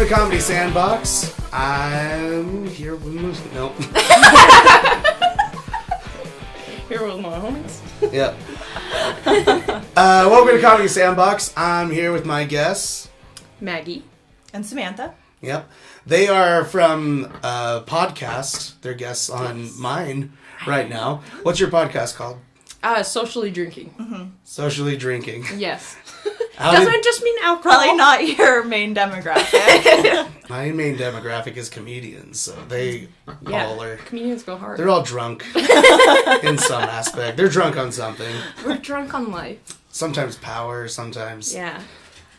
to Comedy Sandbox. I'm here with... Nope. Here with my homies. Yep. Welcome to Comedy Sandbox. I'm here with my guests. Maggie. And Samantha. Yep. They are from a podcast. They're guests on mine right now. What's your podcast called? Socially drinking. Mm-hmm. Socially Drinking. Yes. How Doesn't just mean alcohol. Probably not your main demographic. My main demographic is comedians, so they all are... Comedians go hard. They're all drunk in some aspect. They're drunk on something. We're drunk on life. Sometimes power, sometimes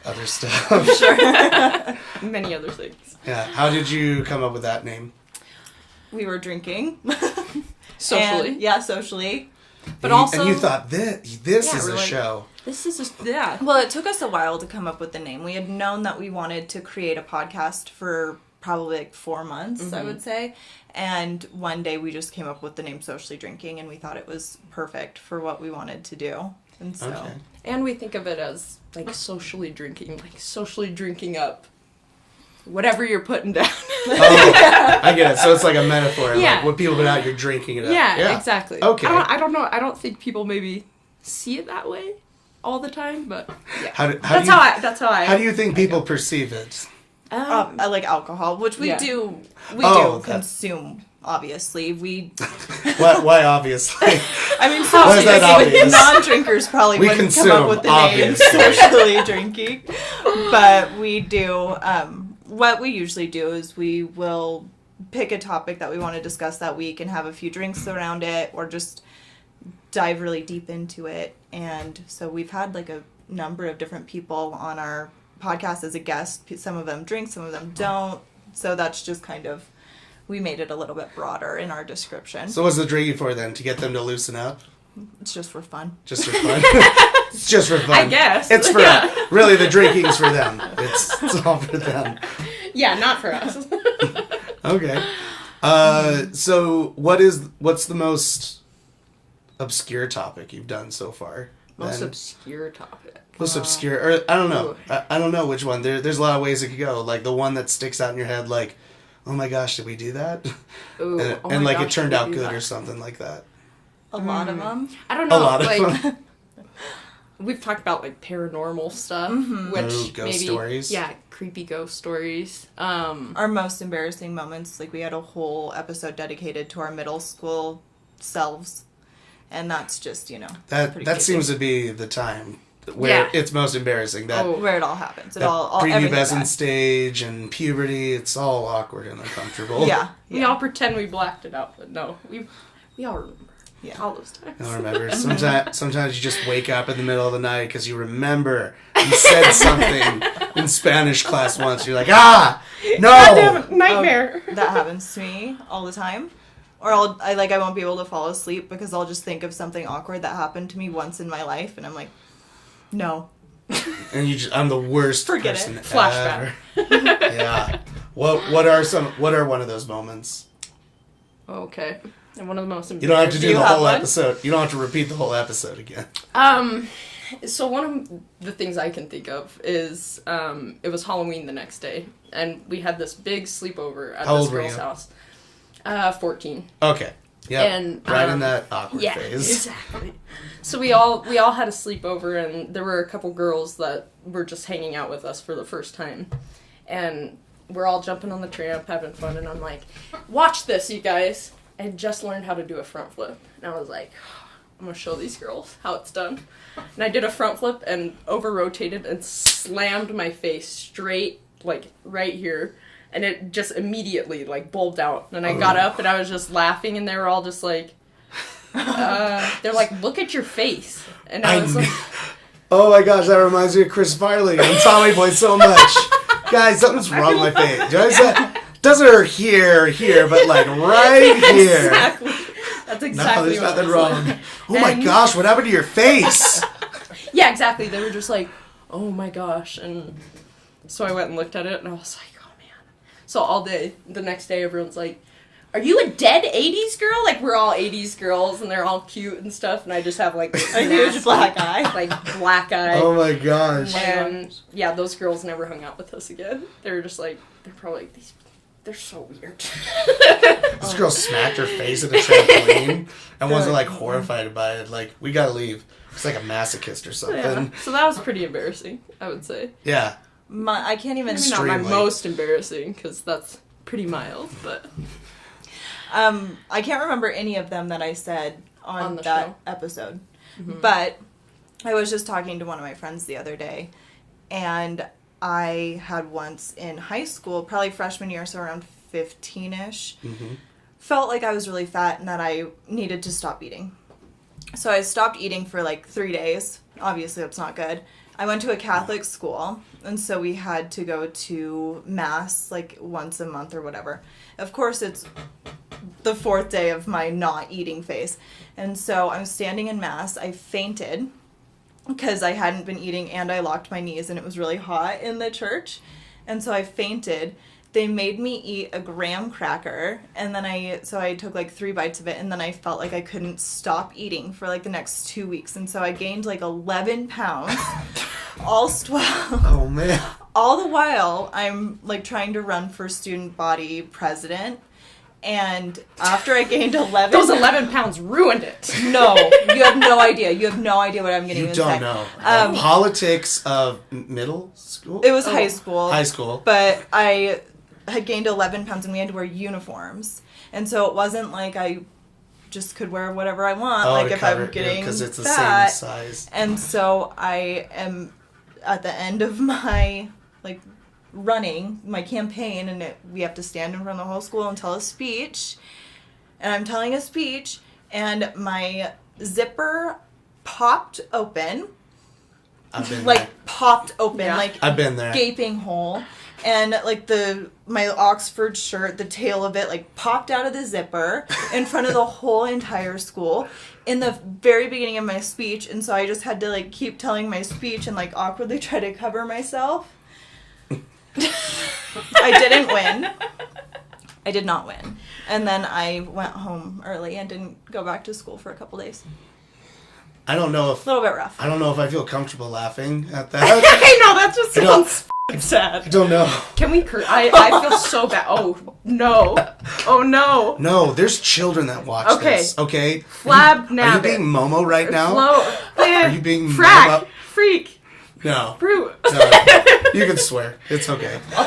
other stuff. Sure. Many other things. Yeah. How did you come up with that name? We were drinking. Socially. Socially. But also... And you thought, this is a show. This is a... Well, it took us a while to come up with the name. We had known that we wanted to create a podcast for probably 4 months, I would say. And one day we just came up with the name Socially Drinking, and we thought it was perfect for what we wanted to do. And so... Okay. And we think of it as, socially drinking. Socially drinking up whatever you're putting down. Oh, I get it. So it's like a metaphor. Yeah. Like when people put out, you're drinking it up. Yeah, exactly. Okay. I don't know. I don't think people maybe see it that way all the time, but yeah. That's how I. How do you think people perceive it? I like alcohol, which we do consume, obviously. Why obviously? I mean, why is that obvious? Non-drinkers probably wouldn't come up with the name Socially Drinking. But we do, what we usually do is we will pick a topic that we want to discuss that week and have a few drinks around it, or just dive really deep into it. And so we've had a number of different people on our podcast as a guest. Some of them drink, some of them don't. So that's just we made it a little bit broader in our description. So what's the drinking for then? To get them to loosen up? It's just for fun. Just for fun? It's just for fun. I guess. It's for really, the drinking's for them. It's all for them. Yeah, not for us. Okay. So what's the most obscure topic you've done so far? Most obscure topic. Most obscure, or I don't know. I don't know which one. There's a lot of ways it could go. The one that sticks out in your head, oh my gosh, did we do that? Ooh, and it turned out good or something like that. A lot of them. I don't know. A lot of them. We've talked about paranormal stuff, which ghost stories. Yeah, creepy ghost stories. Our most embarrassing moments, we had a whole episode dedicated to our middle school selves, and that's just that seems to be the time where it's most embarrassing. Where it all happens. Prepubescent stage and puberty. It's all awkward and uncomfortable. Yeah. We all pretend we blacked it out, but no, we all remember. Yeah, all those times. I don't remember. Sometimes you just wake up in the middle of the night because you remember you said something in Spanish class once. You're like, no! Goddamn nightmare. That happens to me all the time. Or I won't be able to fall asleep because I'll just think of something awkward that happened to me once in my life, and I'm like, no. And I'm the worst Forget person it. Flashback. Ever. Yeah. What are one of those moments? Okay. And one of the most You don't have to do the whole episode. You don't have to repeat the whole episode again. So one of the things I can think of is it was Halloween the next day, and we had this big sleepover at this girl's house. 14. Okay. Yeah. And right in that awkward phase. Exactly. So we all had a sleepover, and there were a couple girls that were just hanging out with us for the first time, and we're all jumping on the tramp, having fun, and I'm like, "Watch this, you guys." I had just learned how to do a front flip, and I was like, I'm going to show these girls how it's done. And I did a front flip and over-rotated and slammed my face straight, right here, and it just immediately, bulbed out. And I got up, and I was just laughing, and they were all just they're like, look at your face. And I was like... Oh my gosh, that reminds me of Chris Farley and Tommy Boy so much. Guys, something's wrong with my face. Do you notice that? Doesn't hurt here, but right here. Exactly. That's exactly no, there's what nothing wrong. Oh my gosh, what happened to your face? Yeah, exactly. They were just like, oh my gosh. And so I went and looked at it, and I was like, oh man. So all day, the next day, everyone's like, are you a dead 80s girl? Like, we're all 80s girls, and they're all cute and stuff, and I just have, like, a huge black eye. Like, black eye. Oh, my gosh. And, yeah, those girls never hung out with us again. They were just like, they're probably like, they're so weird. This girl smacked her face at a trampoline and wasn't, like, horrified by it. Like, we gotta leave. It's like a masochist or something. Yeah. So that was pretty embarrassing, I would say. Yeah. I can't even... Maybe not my most embarrassing, because that's pretty mild, but... I can't remember any of them that I said on that show. Episode. Mm-hmm. But I was just talking to one of my friends the other day, and I had once in high school, probably freshman year, so around 15-ish, felt like I was really fat and that I needed to stop eating. So I stopped eating for like 3 days. Obviously, that's not good. I went to a Catholic school, and so we had to go to Mass like once a month or whatever. Of course, it's the 4th day of my not eating phase. And so I'm standing in Mass. I fainted because I hadn't been eating and I locked my knees and it was really hot in the church. And so I fainted. They made me eat a graham cracker, and then I took like 3 bites of it, and then I felt like I couldn't stop eating for like the next 2 weeks. And so I gained like 11 pounds, all swell. Oh, man. All the while, I'm like trying to run for student body president. And after I gained 11... Those 11 pounds ruined it. No, you have no idea. You have no idea what I'm getting into. You don't know. Politics of middle school? It was high school. High school. But I had gained 11 pounds and we had to wear uniforms. And so it wasn't like I just could wear whatever I want. Like if I'm getting because it's the fat. same size. And so I am at the end of my like running my campaign, and we have to stand in front of the whole school and tell a speech. And I'm telling a speech, and my zipper popped open. I've been like there. Popped open, Yeah. like I've been there. Gaping hole. And like my Oxford shirt, the tail of it like popped out of the zipper in front of the whole entire school in the very beginning of my speech. And so I just had to like keep telling my speech and like awkwardly try to cover myself. I didn't win. I did not win. And then I went home early and didn't go back to school for a couple days. I don't know if... A little bit rough. I don't know if I feel comfortable laughing at that. I know, that just sounds sad. I don't know. Can we I feel so bad. Oh, no. Oh, no. No, there's children that watch this, okay? Flab Are you nabbit. being Momo right now? Are you being Frag. Momo? Freak. No. Brute. No. You can swear. It's okay. I'll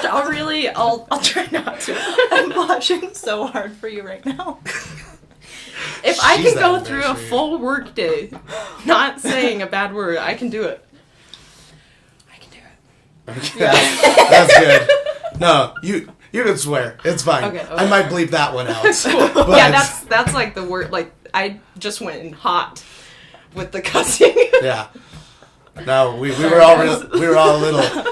try not to. I'm blushing so hard for you right now. If I She's can go that through a embarrassing. full work day not saying a bad word, I can do it. I can do it. Okay. That's good. No, you can swear. It's fine. Okay. I might bleep that one out. Cool. But- Yeah, that's like the word. Like, I just went in hot with the cussing. Yeah. No, we were all a little.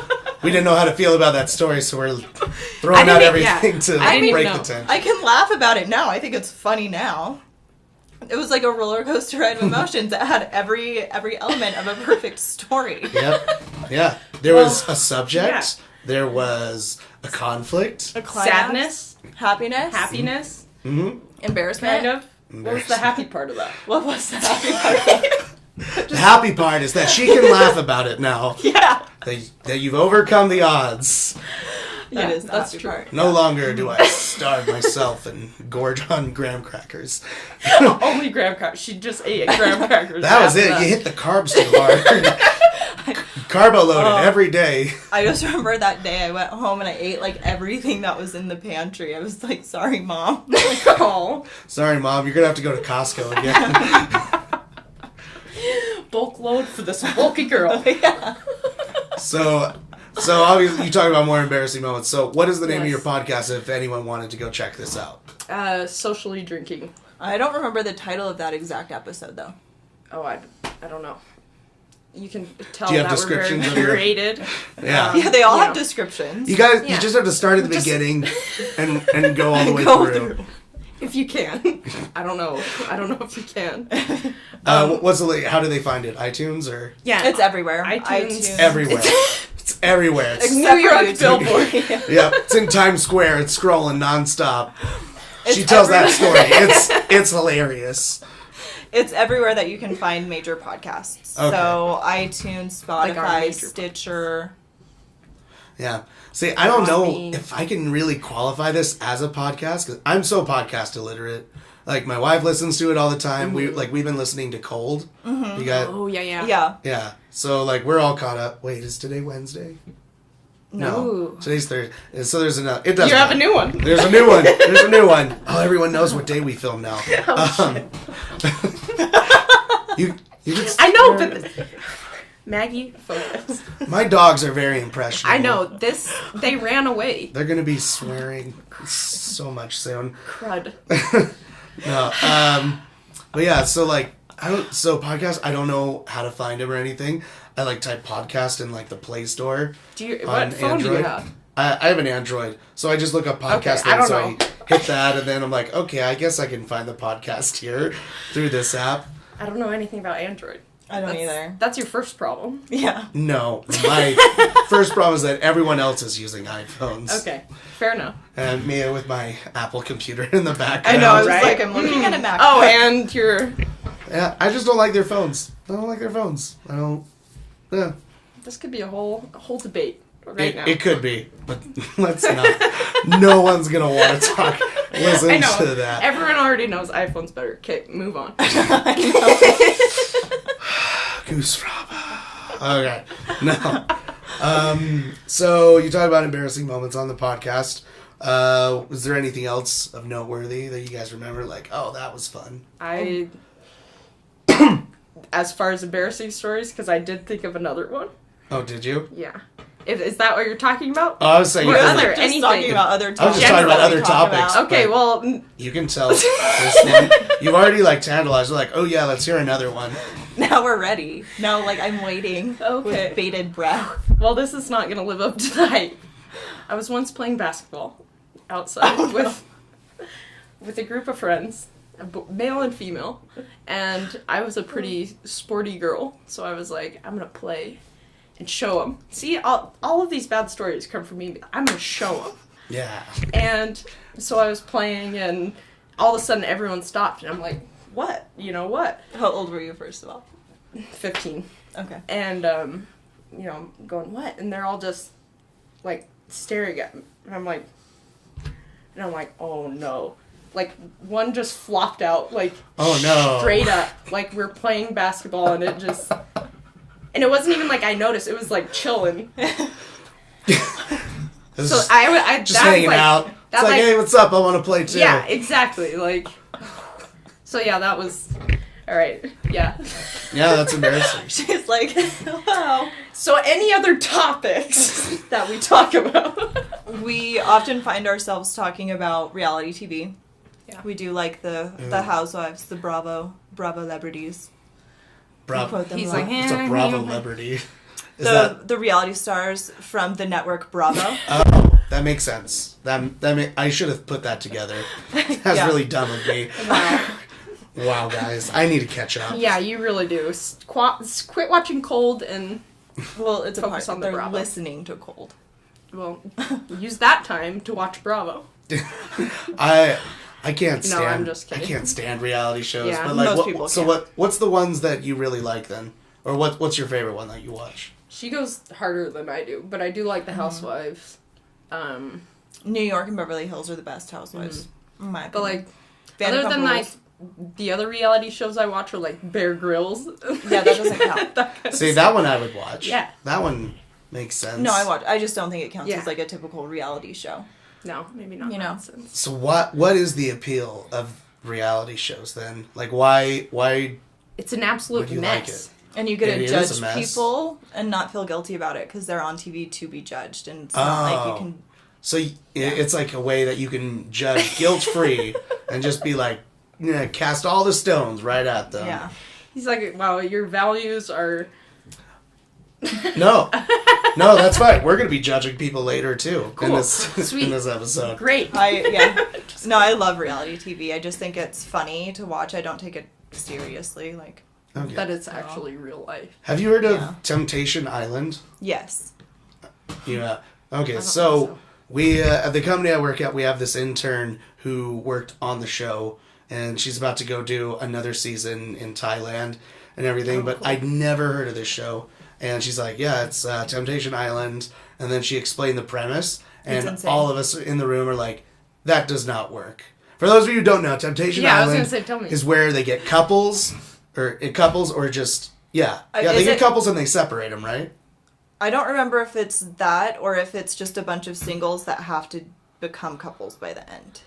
We didn't know how to feel about that story, so we're throwing out everything to I didn't break even the know. tension. I can laugh about it now. I think it's funny now. It was like a roller coaster ride of emotions. It had every element of a perfect story. Yep. Yeah. There was a subject. Yeah. There was a conflict. A climax, Sadness, happiness, happiness, Mm-hmm. kind embarrassment. of. What was the happy part of that? What was the happy part? The happy part is that she can laugh about it now. Yeah. That you've overcome the odds. Yeah, It is the that's happy true. part. No longer do I starve myself and gorge on graham crackers. Only graham crackers. She just ate graham crackers. That was after it. that. You hit the carbs too hard. Carbo loaded every day. I just remember that day I went home and I ate like everything that was in the pantry. I was like, sorry, Mom. Oh. Sorry, Mom. You're going to have to go to Costco again. Bulk load for this bulky girl. Yeah. So obviously you talk about more embarrassing moments. So what is the name of Yes. your podcast if anyone wanted to go check this out? Socially drinking. I don't remember the title of that exact episode though. Oh, I don't know. You can tell Do you have that we're very descriptions of your- curated. Yeah. Yeah, they all you have know. descriptions. You guys, Yeah. you just have to start at the Just- beginning and go all the way Go through. If you can. I don't know if you can. What's the how do they find it? iTunes or Yeah. It's everywhere. iTunes. everywhere? It's everywhere. It's, New York YouTube. billboard. yep, it's in Times Square. It's scrolling nonstop. She tells that story. It's hilarious. It's everywhere that you can find major podcasts. Okay. So iTunes, Like our Spotify, major Stitcher. Yeah. See, I don't know Podbean. if I can really qualify this as a podcast because I'm so podcast illiterate. Like my wife listens to it all the time. Mm-hmm. We've been listening to Cold. Mm-hmm. You got Oh, yeah. Yeah. yeah. So like we're all caught up. Wait, is today Wednesday? No, Ooh. today's Thursday. So there's another. It doesn't. You have a matter. new one. There's a new one. There's a new one. Oh, everyone knows what day we film now. You can. I know, but Maggie, focus. My dogs are very impressionable. I know they ran away. They're gonna be swearing so much soon. Crud. No, but yeah. So like, podcast. I don't know how to find them or anything. I like type podcast in like the Play Store. What phone do you have? I have an Android, so I just look up podcast. Okay, I don't I know. hit that, and then I'm like, okay, I guess I can find the podcast here through this app. I don't know anything about Android. I don't either. That's your first problem. Yeah. No, my first problem is that everyone else is using iPhones. Okay, fair enough. And me with my Apple computer in the I background. know. I was Right? like, I'm looking at a Mac. Oh, and your Yeah, I just don't like their phones. I don't like their phones. I don't. Yeah. this could be a whole debate right now. It could be, but let's not. No one's gonna want to listen I know. to that. Everyone already knows iPhone's better. Okay, move on. Goose Fraba. Okay. No. So you talk about embarrassing moments on the podcast. Was there anything else of noteworthy that you guys remember? Like, oh, that was fun. As far as embarrassing stories, because I did think of another one. Oh, did you? Yeah. Is that what you're talking about? Oh, I was saying. Or because, other- like, Just anything. talking about other I was topics. just talking about that we other talk topics. about. Okay, but well, you can tell. Listening, you've already like tantalized. You're like, oh yeah, let's hear another one. Now we're ready. Now, like, I'm waiting Okay. with bated breath. well, this is not gonna live up to the hype. I was once playing basketball outside with a group of friends, male and female, and I was a pretty sporty girl, so I was like, I'm gonna play and show them. See, all of these bad stories come from me. I'm gonna show them. Yeah. And so I was playing, and all of a sudden everyone stopped, and I'm like, what? You know what? How old were you, first of all? 15. Okay. And, you know, I'm going, what? And they're all just, like, staring at me. And I'm like, oh no. Like, one just flopped out, like, Oh no. straight up. Like, we're playing basketball, and it just... And it wasn't even like I noticed. It was, like, chilling. This So is I just that, hanging like, out. It's that, like, like- hey, what's up? I want to play too. Yeah, exactly. Like... So, yeah, that was... All right. Yeah. Yeah, that's embarrassing. She's like, wow. So any other topics that we talk about? We often find ourselves talking about reality TV. Yeah. We do like the Housewives, the Bravo celebrities. Bravo. Quote them He's a lot. like, It's a Bravo celebrity. Is the reality stars from the network Bravo. that makes sense. I should have put that together. That's Yeah. really dumb of me. Wow. Wow, guys, I need to catch up. Yeah, you really do. Quit watching Cold and, Well, it's a Focus part. on the They're Bravo. listening to Cold. well, use that time to watch Bravo. I can't stand. No, I'm just kidding. I can't stand reality shows. Yeah, but like, most people so can't. what's the ones that you really like then, or what's your favorite one that you watch? She goes harder than I do, but I do like the Housewives. New York and Beverly Hills are the best housewives. In my But opinion. like, other Vanderpump than Rules. like, the other reality shows I watch are like Bear Grylls. Yeah, that doesn't count. That kind of See, stuff. that one I would watch. Yeah. That one makes sense. No, I just don't think it counts Yeah. as like a typical reality show. No, maybe not. You know. Nonsense. So what is the appeal of reality shows then? Like why It's an absolute Would you like mess. And you get It to is judge a mess. people and not feel guilty about it because they're on TV to be judged, and it's not like you Oh. can. So it's like a way that you can judge guilt-free and just be like, cast all the stones right at them. Yeah. He's like, wow, your values are... No, that's fine. We're gonna be judging people later too in Cool. this Sweet. in this episode. Great. No, I love reality TV. I just think it's funny to watch. I don't take it seriously. Like, Okay. That it's actually real life. Have you heard of Yeah. Temptation Island? yes. Yeah. Okay, I don't so think we at the company I work at, we have this intern who worked on the show, and she's about to go do another season in Thailand and everything. But I'd never heard of this show, and she's like, "Yeah, it's Temptation Island." And then she explained the premise, and all of us in the room are like, "That does not work." For those of you who don't know, Temptation Island tell me. is where they get couples or just they get couples and they separate them, right? I don't remember if it's that or if it's just a bunch of singles that have to become couples by the end.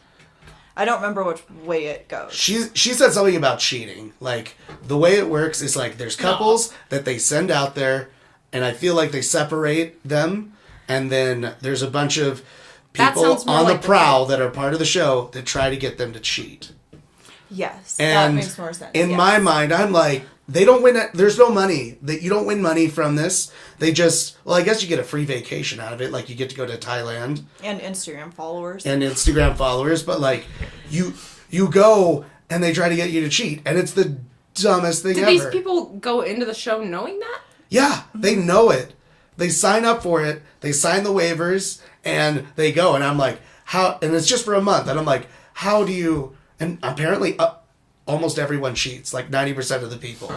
I don't remember which way it goes. She said something about cheating. Like, the way it works is like there's couples that they send out there, and I feel like they separate them, and then there's a bunch of people on the prowl that are part of the show that try to get them to cheat. Yes, and that makes more sense. In my mind, I'm like, they don't win. There's no money. You don't win money from this. They just, well, I guess you get a free vacation out of it. Like, you get to go to Thailand. And Instagram followers. But like, you go and they try to get you to cheat, and it's the dumbest thing ever. Do these people go into the show knowing that? Yeah, they know it. They sign up for it. They sign the waivers, and they go. And I'm like, how? And it's just for a month. And I'm like, how do you? And apparently, almost everyone cheats. Like 90% of the people.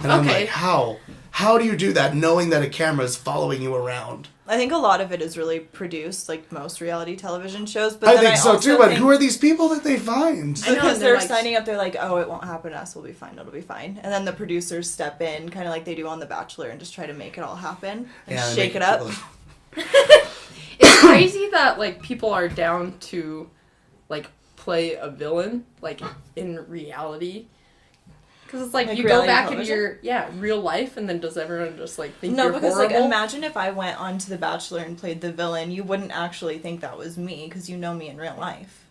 And I'm like, how? How do you do that, knowing that a camera is following you around? I think a lot of it is really produced, like most reality television shows. But I think so too. But who are these people that they find? Because they're signing up, they're like, "Oh, it won't happen to us. We'll be fine. It'll be fine." And then the producers step in, kind of like they do on The Bachelor, and just try to make it all happen and shake it up. It's crazy that like people are down to like play a villain like in reality. Because it's like you go back into your real life, and then does everyone just like think you're horrible? Like, imagine if I went on to The Bachelor and played the villain, you wouldn't actually think that was me because you know me in real life.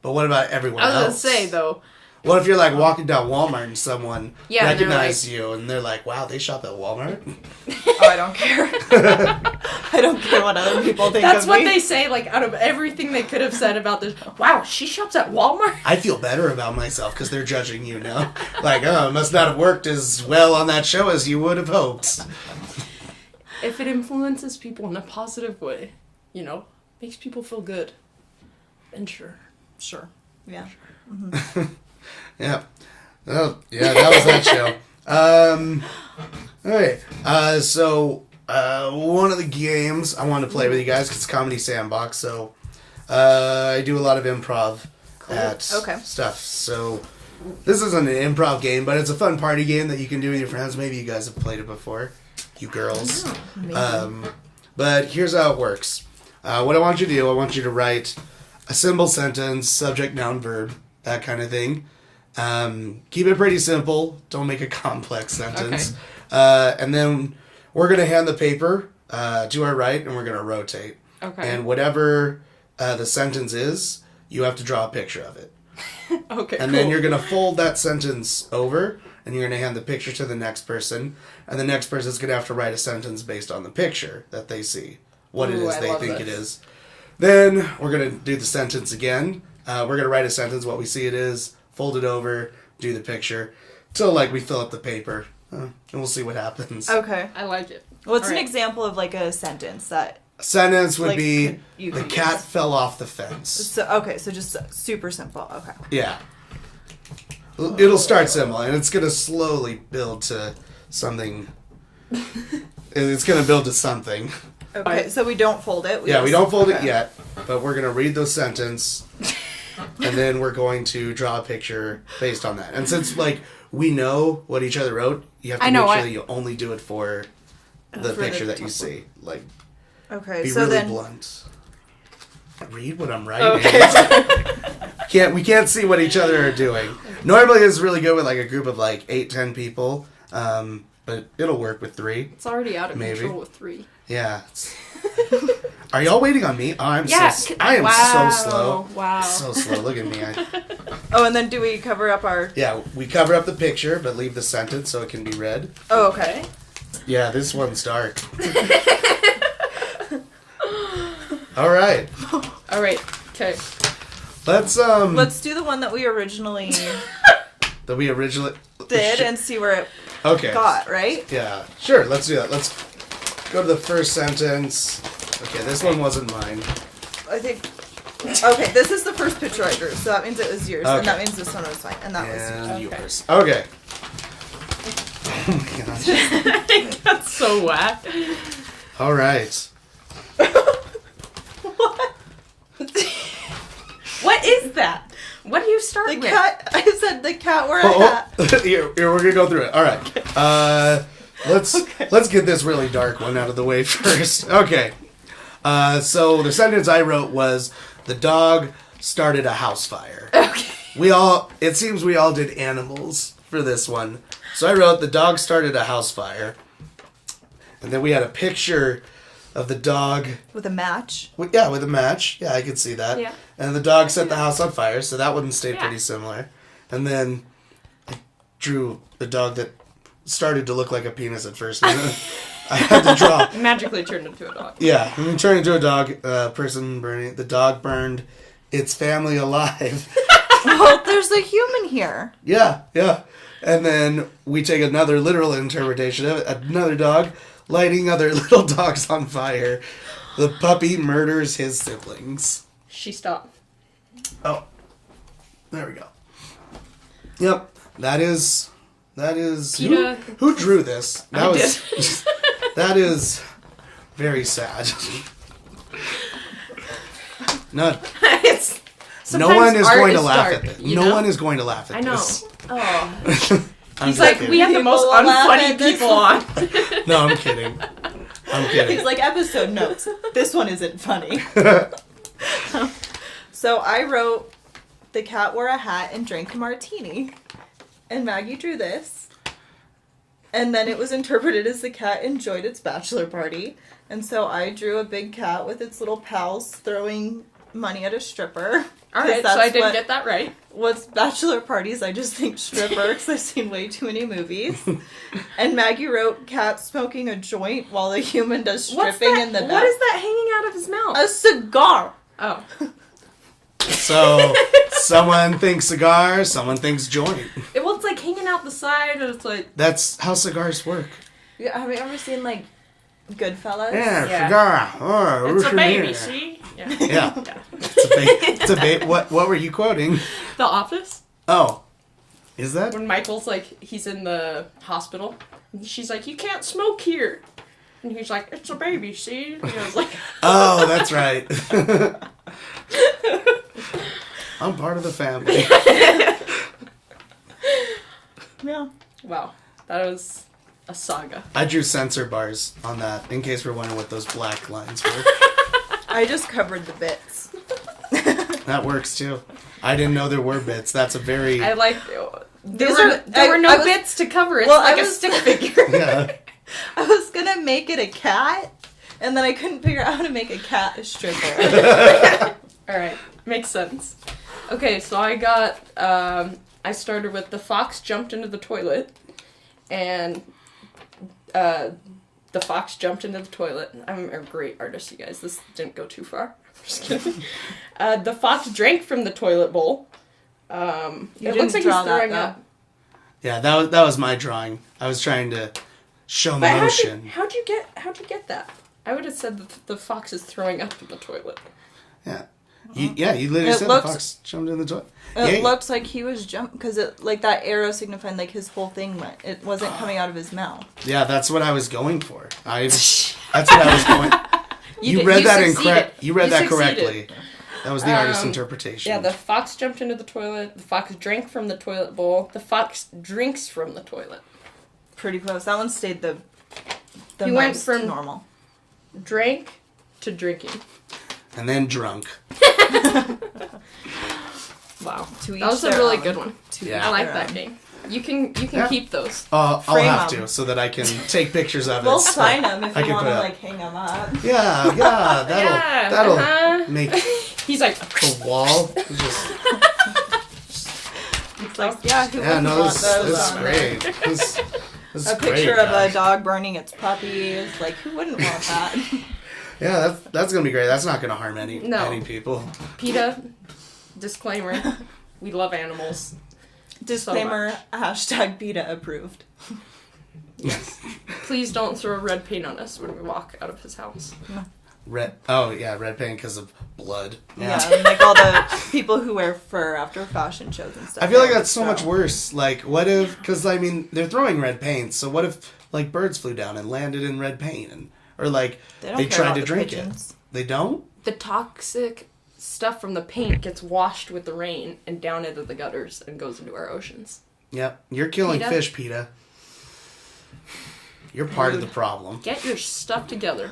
But what about everyone else? I was gonna say though. What if you're like walking down Walmart and someone recognizes you and they're like, "Wow, they shop at Walmart"? Oh, I don't care. I don't care what other people think of me. That's what they say, like, out of everything they could have said about this. Wow, she shops at Walmart? I feel better about myself because they're judging you now. Like, oh, it must not have worked as well on that show as you would have hoped. If it influences people in a positive way, makes people feel good, then sure. Yeah. Mm-hmm. Yeah. Oh, yeah, that was that show. Alright. So, one of the games I wanted to play with you guys, because it's Comedy Sandbox, so I do a lot of improv at stuff. So, this isn't an improv game, but it's a fun party game that you can do with your friends. Maybe you guys have played it before, you girls. But here's how it works. What I want you to do, I want you to write a simple sentence, subject, noun, verb, that kind of thing. Keep it pretty simple. Don't make a complex sentence. And then we're going to hand the paper to our right, and we're going to rotate. Okay. And whatever the sentence is, you have to draw a picture of it. Okay, And then you're going to fold that sentence over, and you're going to hand the picture to the next person. And the next person's going to have to write a sentence based on the picture that they see. What it is they think it is. Then we're going to do the sentence again. We're going to write a sentence, what we see it is, fold it over, do the picture, till like we fill up the paper, and we'll see what happens. Okay. I like it. What's an example of like a sentence that... A sentence would be, the cat fell off the fence. So just super simple. Okay. Yeah. It'll start simple, and it's going to slowly build to something. It's going to build to something. Okay, so we don't fold it. We don't fold it yet, but we're going to read the sentence, and then we're going to draw a picture based on that. And since, like, we know what each other wrote, you have to make sure that you only do it for the picture that you see. Like, okay, be so really then... blunt. Read what I'm writing. Okay. We can't see what each other are doing. Normally it's really good with, like, a group of, like, 8-10 people, but it'll work with 3. It's already out of control with 3. Yeah. Are y'all waiting on me? Oh, I am so slow. Wow. So slow. Look at me. Oh, and then do we cover up our... Yeah, we cover up the picture, but leave the sentence so it can be read. Oh, okay. Yeah, this one's dark. All right. Okay. Let's do the one that we originally... did and see where it got, right? Yeah. Sure, let's do that. Let's go to the first sentence. Okay, this one wasn't mine. I think... Okay, this is the first picture I drew, so that means it was yours, and that means this one was fine, and that was yours. Okay. Oh my gosh. That's so whack. All right. What? What is that? What do you start with? The cat. I said the cat wore a hat. Here, we're gonna go through it. All right. Let's get this really dark one out of the way first. Okay. So the sentence I wrote was, the dog started a house fire. Okay. It seems we all did animals for this one. So I wrote, the dog started a house fire. And then we had a picture of the dog. With a match? With a match. Yeah, I could see that. Yeah. And the dog set the house on fire, so that one stayed pretty similar. And then I drew the dog that started to look like a penis at first. And then I had to draw. Magically turned into a dog. Yeah, and then turned into a dog. Person burning. The dog burned its family alive. Well, there's a human here. Yeah. And then we take another literal interpretation of it. Another dog lighting other little dogs on fire. The puppy murders his siblings. She stopped. Oh. There we go. Yep. That is PETA. who drew this? I did. That is very sad. No one is going to laugh at this. No one is going to laugh at this. Oh. He's like, we have the most unfunny people on. No, I'm kidding. He's like, episode notes. This one isn't funny. So I wrote, the cat wore a hat and drank a martini. And Maggie drew this. And then it was interpreted as the cat enjoyed its bachelor party. And so I drew a big cat with its little pals throwing money at a stripper. Alright, so I didn't get that right. What's bachelor parties? I just think stripper because I've seen way too many movies. And Maggie wrote cat smoking a joint while the human does stripping in the back. What is that hanging out of his mouth? A cigar. Oh. So, someone thinks cigar, someone thinks joint. Well, it's like hanging out the side, and it's like... That's how cigars work. Yeah, have you ever seen, like, Goodfellas? Yeah. Cigar. Oh, it's a baby, see? Yeah. It's a baby. What were you quoting? The Office. Oh. Is that? When Michael's like, he's in the hospital, and she's like, you can't smoke here. And he's like, it's a baby, see? And I was like... Oh, that's right. I'm part of the family. Yeah. Wow. That was a saga. I drew censor bars on that, in case we're wondering what those black lines were. I just covered the bits. That works, too. I didn't know there were bits. That's a very... I like... There were no bits to cover. It's like a stick figure. Yeah. I was going to make it a cat, and then I couldn't figure out how to make a cat a stripper. Alright. Makes sense. Okay, so I got... I started with the fox jumped into the toilet, and the fox jumped into the toilet. I'm a great artist, you guys. This didn't go too far. I'm just kidding. The fox drank from the toilet bowl. It looks like he's throwing up. Yeah, that was my drawing. I was trying to show motion. How'd you get that? I would have said that the fox is throwing up in the toilet. Yeah. You literally said the fox jumped in the toilet. It looks like he was jumping, because that arrow signified like his whole thing went. It wasn't coming out of his mouth. Yeah, that's what I was going for. That's what I was going. You read that correctly. That was the artist's interpretation. Yeah, the fox jumped into the toilet. The fox drank from the toilet bowl. The fox drinks from the toilet. Pretty close. That one stayed the he most went from normal. Drank to drinking. And then drunk. Wow. That was a really good one. Yeah. I like that game. You can keep those. I'll have to, so that I can take pictures of it. We'll sign them if you want to hang them up. Yeah, that'll make He's like the wall. It's like, who wouldn't want those? This is great. This is a picture of a dog burning its puppy is like, who wouldn't want that? Yeah, that's gonna be great. That's not gonna harm any people. PETA, disclaimer, we love animals. Disclaimer, hashtag PETA approved. Please don't throw red paint on us when we walk out of his house. Red. Oh yeah, red paint because of blood. Yeah, and like all the people who wear fur after fashion shows and stuff. I feel like that's so much worse. Like, what if? Because I mean, they're throwing red paint. So what if like birds flew down and landed in red paint, or like they tried to drink it? They don't. The toxic stuff from the paint gets washed with the rain and down into the gutters and goes into our oceans. Yep, you're killing PETA? fish, PETA. You're part of the problem. Get your stuff together.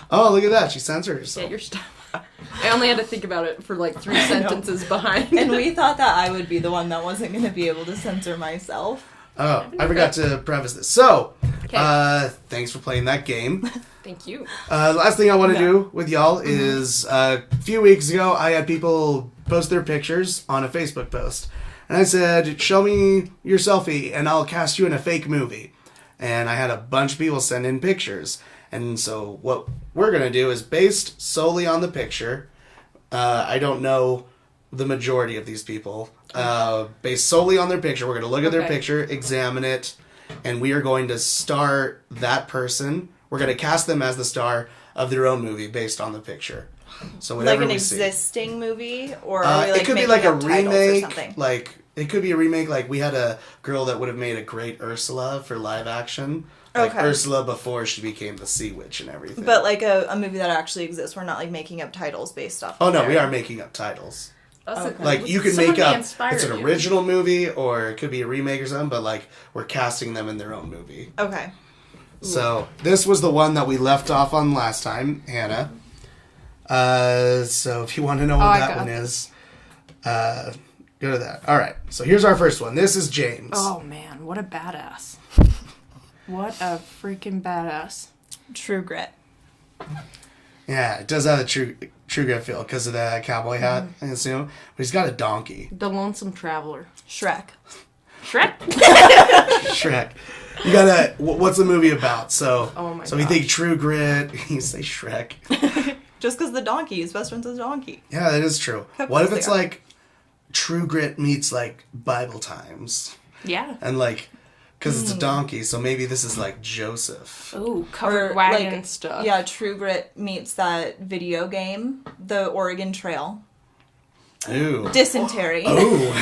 Oh, look at that. She censored herself. Get your stuff. I only had to think about it for like 3 sentences behind. And we thought that I would be the one that wasn't going to be able to censor myself. Oh, I forgot to preface this. So, thanks for playing that game. Thank you. The last thing I want to do with y'all is a few weeks ago, I had people post their pictures on a Facebook post. And I said, show me your selfie and I'll cast you in a fake movie. And I had a bunch of people send in pictures. And so what we're going to do is based solely on the picture. I don't know the majority of these people. Based solely on their picture. We're going to look at their picture, examine it, and we are going to star that person. We're going to cast them as the star of their own movie based on the picture. So whatever like an we existing see. movie, or are we like it could be making like a up titles or remake. something? Like it could be a remake. Like we had a girl that would have made a great Ursula for live action. Like Ursula before she became the Sea Witch and everything. But like a movie that actually exists. We're not like making up titles based off. Oh no, we are making up titles. Okay. Like you can make up. It's an original movie, or it could be a remake or something. But like we're casting them in their own movie. Okay. So this was the one that we left off on last time, Hannah. So if you want to know what that one is, go to that. All right. So here's our first one. This is James. Oh man, what a badass! What a freaking badass! True Grit. Yeah, it does have a true grit feel because of the cowboy hat, I assume. But he's got a donkey. The Lonesome Traveler. Shrek. Shrek. You gotta. What's the movie about? So. Oh my so we think True Grit. You say Shrek. Just because the donkey is best friends with the donkey. Yeah, that is true. What if it's like True Grit meets like Bible Times? Yeah. And like. Because it's a donkey, so maybe this is like Joseph. Ooh, covered wagon stuff. Yeah, True Grit meets that video game, the Oregon Trail. Ooh. Dysentery. Ooh.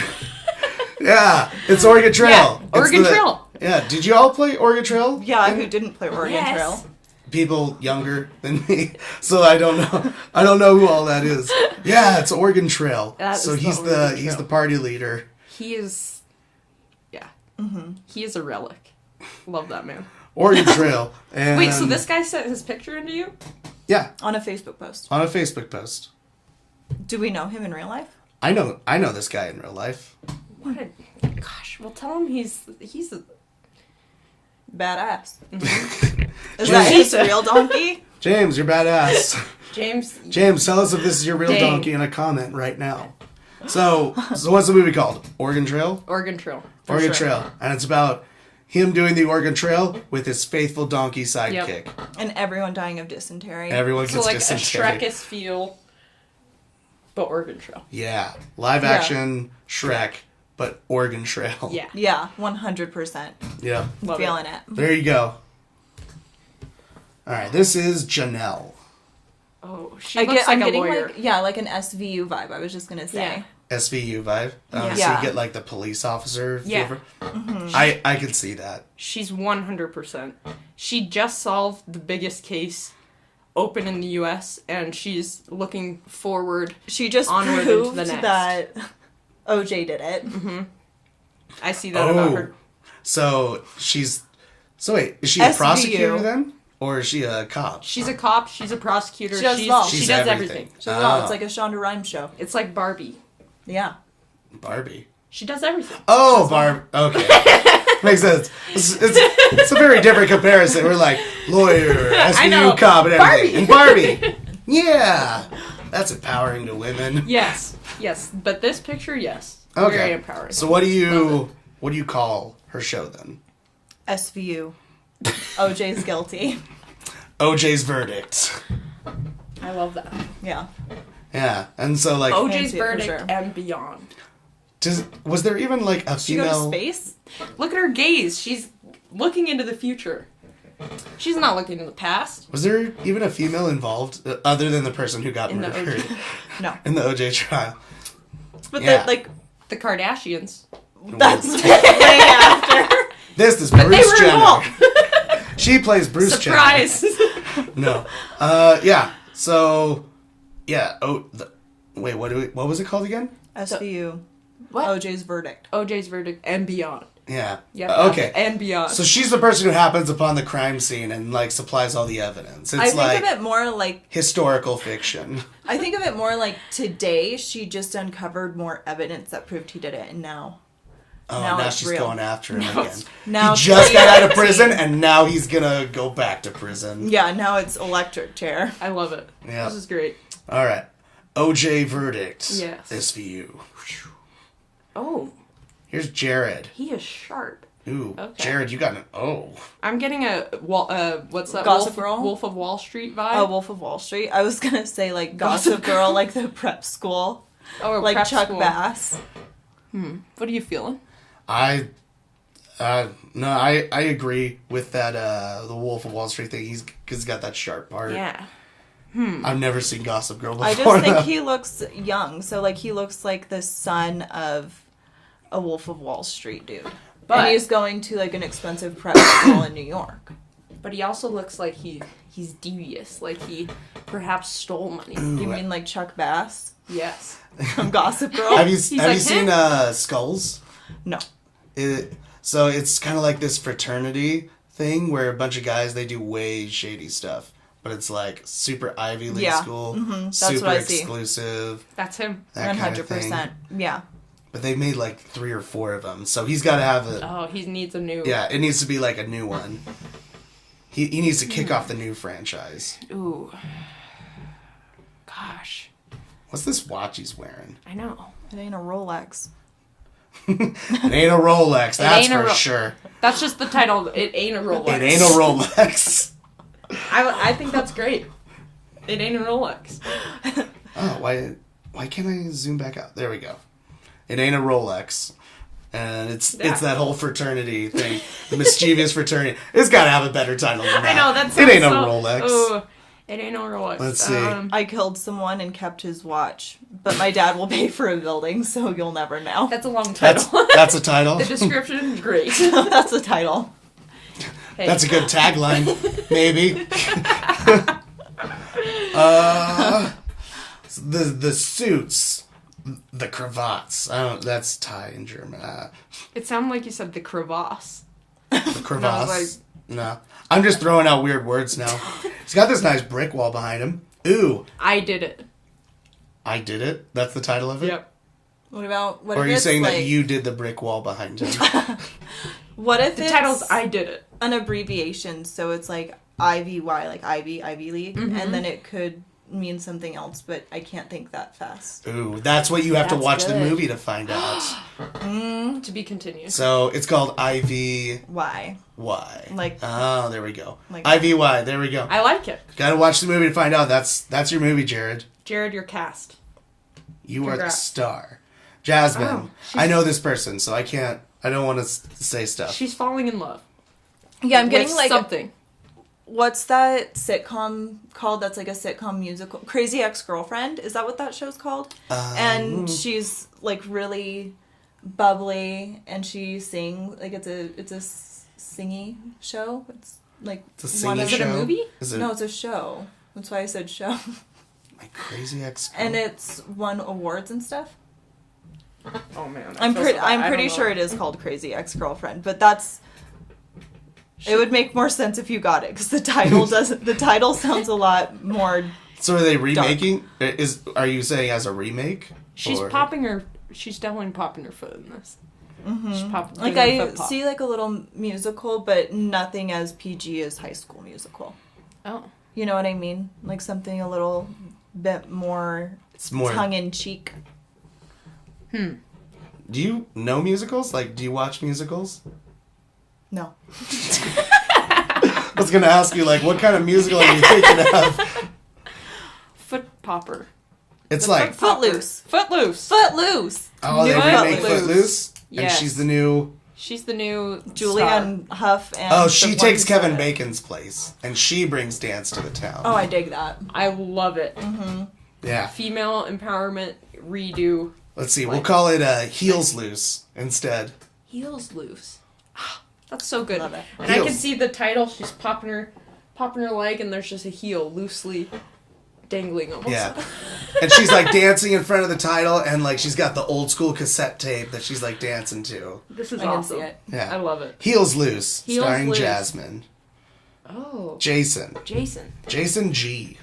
Yeah, it's Oregon Trail. Yeah, Oregon Trail. Yeah, did you all play Oregon Trail? Yeah, who didn't play Oregon Trail? People younger than me, so I don't know. I don't know who all that is. Yeah, it's Oregon Trail. So he's the party leader. He is. He is a relic. Love that man. Oregon Trail. And wait, so this guy sent his picture into you? Yeah. On a Facebook post. On a Facebook post. Do we know him in real life? I know this guy in real life. What a gosh! Well, tell him he's a badass. Is that his real donkey? James, you're badass. James, tell us if this is your real donkey in a comment right now. So what's the movie called? Oregon Trail? Oregon Trail. Oregon Trail. And it's about him doing the Oregon Trail with his faithful donkey sidekick. Yep. And everyone dying of dysentery. Everyone gets dysentery. So like a Shrek-esque feel, but Oregon Trail. Yeah. Live action Shrek, but Oregon Trail. Yeah. Yeah, 100%. Yeah. Feeling it. There you go. All right, this is Janelle. Oh, she looks like a lawyer. Like an SVU vibe, I was just going to say. Yeah. SVU vibe. So you get like the police officer feel. Yeah. Mm-hmm. I can see that. She's 100%. She just solved the biggest case open in the U.S. and she's looking forward. She just onward proved into the next. that OJ did it. Mm-hmm. I see that about her. So wait, is she a prosecutor then? Or is she a cop? She's a cop. She's a prosecutor. She does everything. She does all. It's like a Shonda Rhimes show. It's like Barbie. Yeah. Barbie. She does everything. Oh, Barbie. Okay. Makes sense. It's a very different comparison. We're like lawyer, SVU, cop, and everything. Barbie. And Barbie. Yeah. That's empowering to women. Yes. But this picture, yes. Okay. Very empowering. So what do you call her show then? SVU. OJ's guilty. OJ's verdict. I love that. Yeah. Yeah, and so like OJ's verdict and beyond. Was there even like a She female? go to space? Look at her gaze. She's looking into the future. She's not looking in the past. Was there even a female involved other than the person who got murdered? No. In the OJ trial. But the Kardashians. That's way after. This is Bruce Jenner. She plays Bruce Surprise. Jenner. No. Yeah. So, yeah. Wait, what was it called again? SVU. What? OJ's verdict. OJ's verdict and beyond. Yeah. Yep. Okay. And beyond. So she's the person who happens upon the crime scene and like supplies all the evidence. It's I think of it more like historical fiction. I think of it more like today she just uncovered more evidence that proved he did it, and now. Now she's real. Going after him again. Now he just got out of prison, and now he's gonna go back to prison. Yeah, now it's electric chair. I love it. Yeah. This is great. All right. OJ verdict. Yes. SVU. Oh. Here's Jared. He is sharp. Ooh, okay. Jared, you got an I'm getting a what's that? Gossip Girl? Wolf of Wall Street vibe. Oh, Wolf of Wall Street. I was gonna say like Gossip Girl, like the prep school. Oh, like prep Chuck school. Bass. What are you feeling? I agree with that. The Wolf of Wall Street thing. He's got that sharp part. Yeah. I've never seen Gossip Girl before. I just think he looks young, so like he looks like the son of a Wolf of Wall Street dude. And he's going to like an expensive prep school in New York. But he also looks like he's devious, like he perhaps stole money. You mean like Chuck Bass Yes. from Gossip Girl? Have you seen Skulls? No. So it's kind of like this fraternity thing where a bunch of guys, they do way shady stuff. But it's like super Ivy League school, That's super what I see. exclusive. That's him. 100%. Yeah. But they made like 3 or 4 of them, so he's got to have a. Oh, he needs a new. Yeah, it needs to be like a new one. He needs to kick off the new franchise. Ooh. Gosh. What's this watch he's wearing? I know. It ain't a Rolex. It ain't a Rolex, that's for sure. That's just the title. It ain't a Rolex. It ain't a Rolex. I think that's great. It ain't a Rolex. Oh, why can't I zoom back out? There we go. It ain't a Rolex. And it's that whole fraternity thing. The mischievous fraternity. It's got to have a better title than that. I know, that's It ain't a Rolex. Ooh, it ain't no Rolex. Let's see. I killed someone and kept his watch, but my dad will pay for a building, so you'll never know. That's a long title. That's a title. The description, great. That's the title. Hey. That's a good tagline, maybe. The suits, the cravats. That's Thai in German. It sounded like you said the crevasse. The crevasse. I was No, I'm just throwing out weird words now. He's got this nice brick wall behind him. Ooh, I did it. I did it. That's the title of it. Yep. What about Or are you saying that you did the brick wall behind him? What if The it's title's I did it. an abbreviation, so it's like IVY, like Ivy League, and then it could mean something else, but I can't think that fast. Ooh, that's what you have to That's watch the good. movie to find out. To be continued. So it's called IVY. Why? Like Oh, there we go. Like- IVY. There we go. I like it. Got to watch the movie to find out. That's your movie, Jared. Jared, you're cast. You are the Congrats. star. Jasmine. Oh, I know this person, so I don't want to say stuff. She's falling in love. yeah, I'm getting With like something. what's that sitcom called? That's like a sitcom musical. Crazy Ex-Girlfriend. Is that what that show's called? And she's like really bubbly, and she sings like it's a singy show. It's like It's a one singy of Is it a show? movie? Is it No, it's a show. That's why I said show. My Crazy Ex? And it's won awards and stuff. Oh man. I'm pretty sure it is called Crazy Ex-Girlfriend, but that's. It would make more sense if you got it, because the title doesn't. The title sounds a lot more. So are they remaking? Are you saying as a remake? She's Or- She's definitely popping her foot in this. She's popping. Like doing the I foot pop. see like a little musical, but nothing as PG as High School Musical. Oh. You know what I mean? Like something a little bit more. It's more tongue in cheek. Do you know musicals? Like, do you watch musicals? No. I was gonna ask you, like, what kind of musical are you thinking of? Foot popper. It's The like, Footloose. Footloose. Footloose. oh, they New remake Footloose. Footloose, and Yes. she's the new. She's the new Julianne Hough. And she takes Kevin Bacon's place, and she brings dance to the town. Oh, I dig that. I love it. Mm-hmm. Yeah. Female empowerment redo. Let's see. We'll call it Heels Loose instead. Heels Loose. That's so good. Love it. And I can see the title. She's popping her leg, and there's just a heel loosely dangling almost. Yeah. And she's like dancing in front of the title, and like she's got the old school cassette tape that she's like dancing to. This is I awesome. can see it. Yeah. I love it. Heels Loose, starring Loose. Jasmine. Oh. Jason G.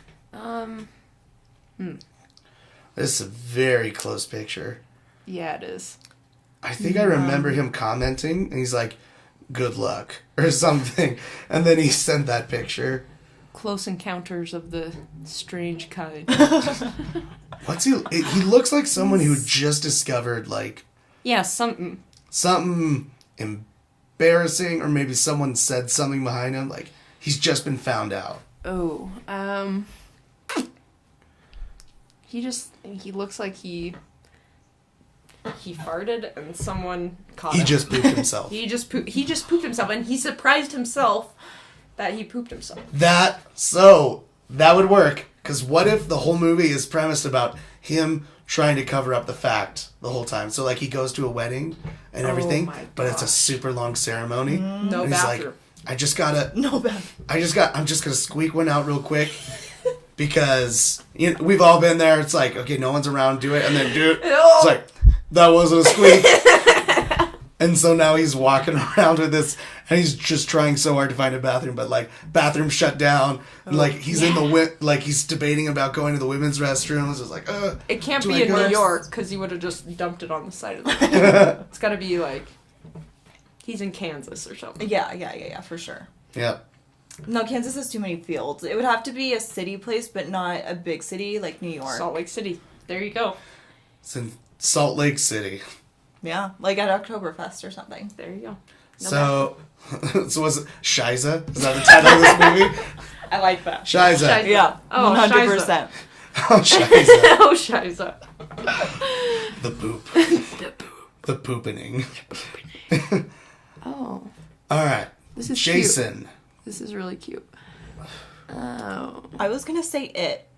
This is a very close picture. Yeah, it is. I think I remember him commenting, and he's like, "Good luck," or something. And then he sent that picture. Close encounters of the strange kind. What's he? He looks like someone who just discovered, like... Yeah, something. Something embarrassing, or maybe someone said something behind him. Like, he's just been found out. Oh, he looks like he farted and someone caught him. He just pooped himself. He just pooped himself, and he surprised himself that he pooped himself. That would work. Because what if the whole movie is premised about him trying to cover up the fact the whole time? So, like, he goes to a wedding and everything, but it's a super long ceremony. No and bathroom. He's like, No bathroom. I'm just going to squeak one out real quick. Because we've all been there. It's like, okay, no one's around, do it. And then do it. It's like, that wasn't a squeak. And so now he's walking around with this, and he's just trying so hard to find a bathroom, but like bathroom shut down. And like he's in the he's debating about going to the women's restroom. It's just like, it can't be in New York because he would have just dumped it on the side of the road. It's got to be like he's in Kansas or something. Yeah, for sure. Yeah. No, Kansas has too many fields. It would have to be a city place, but not a big city like New York. Salt Lake City. There you go. It's in Salt Lake City. Yeah, like at Oktoberfest or something. There you go. So was it Shiza? Is that the title of this movie? I like that. Shiza. Yeah, oh, 100%. Oh, Shiza. Oh, Shiza. The poop. The poopening. Oh. All right. This is Jason. Cute. This is really cute. Oh. I was going to say It.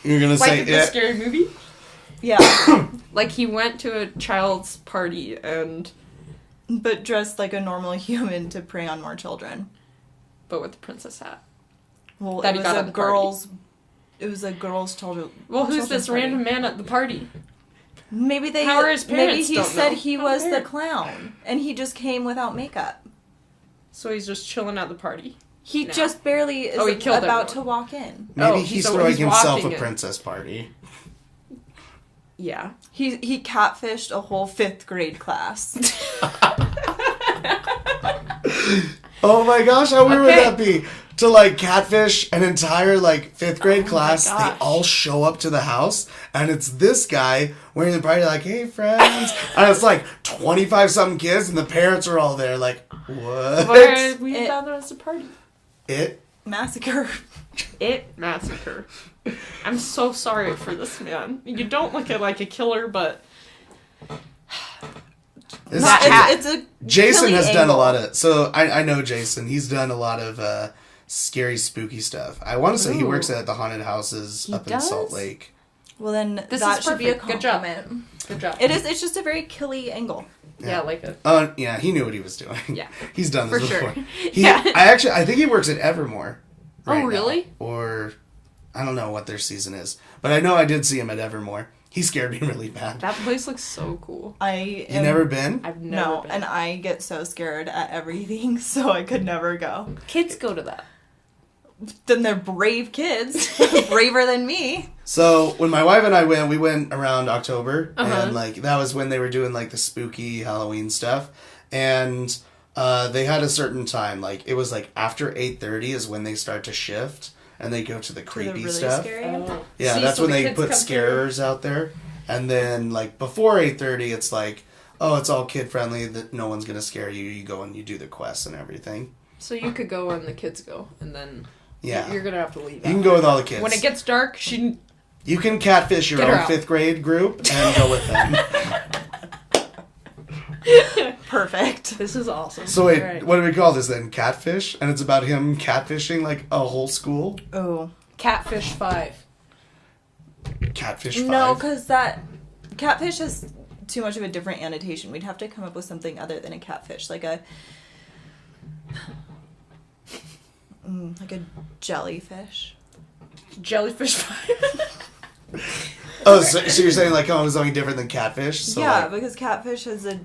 You're going to say Like the It? scary movie? Yeah. Like he went to a child's party and... But dressed like a normal human to prey on more children. But with the princess hat. Well, That it he was got a at the girl's... It was a girl's children. Well, who's children's this party. random man at the party? Maybe they... How are his parents? Maybe he don't said know. he How was the weird. clown. And he just came without makeup. So he's just chilling at the party. He No. just barely is he killed about everyone. to walk in. Maybe Oh, he's so throwing he's himself walking a it. princess party. Yeah. He catfished a whole 5th grade class. Oh my gosh, how weird would Okay. that be? To like catfish an entire like 5th grade class. They gosh. all show up to the house, and it's this guy wearing the party like, "Hey friends," and it's like 25 something kids, and the parents are all there like, "What?" Why we It- thought it was a party? It. Massacre. It massacre. I'm so sorry for this man. You don't look at like a killer, but This Not- Ja- it's a Jason killing has done a angle. lot of. So I know Jason. He's done a lot of scary, spooky stuff. I want to say he Ooh. works at the haunted houses He up in Salt does? Lake. Well, then This that is should be a perfect. Good job. compliment. good job. It is. It's just a very killy angle. Yeah, like a... Oh yeah, he knew what he was doing. Yeah. He's done this For sure. before. Yeah. I think he works at Evermore. Oh, now. really? Or I don't know what their season is, but I know I did see him at Evermore. He scared me really bad. That place looks so cool. You never been? I've never No, been. and I get so scared at everything, so I could never go. Kids go to that. Then they're brave kids, braver than me. So when my wife and I went, we went around October, Uh-huh. and like that was when they were doing like the spooky Halloween stuff, and they had a certain time, like it was like after 8:30 is when they start to shift, and they go to the To the creepy really stuff. scary. Yeah, See, that's so when the they kids put come scarers out there, and then like before 8:30, it's like, oh, it's all kid friendly, that no one's gonna scare you. You go and you do the quests and everything. So you could go and the kids go, and then Yeah, you're gonna have to leave. you can go with all the kids. When it gets dark, You can catfish your Get her own out. 5th grade group and go with them. Perfect. This is awesome. So wait, what do we call this then? Catfish? And it's about him catfishing like a whole school? Oh. Catfish 5. Catfish 5? No, because that catfish is too much of a different annotation. We'd have to come up with something other than a catfish, like a jellyfish. Jellyfish 5. Oh, so you're saying like, oh, it was something different than catfish? So yeah, like, because catfish has a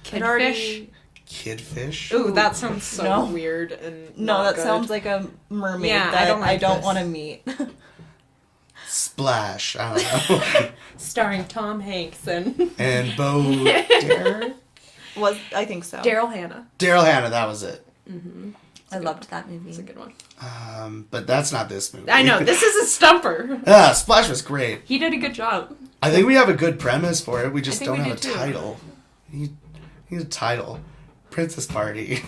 Kidfish? Kidfish? Ooh, that sounds so No. weird and No, not that good. sounds like a mermaid Yeah, that I don't like want to this. meet. Splash. I don't know. Starring Tom Hanks and And Bo Derek? I think so. Daryl Hannah. Daryl Hannah, that was it. Mm-hmm. I loved that movie. It's a good one. But that's not this movie. I know, this is a stumper. Splash was great. He did a good job. I think we have a good premise for it. We just I think don't we have a do, too. title. We need a title. Princess Party.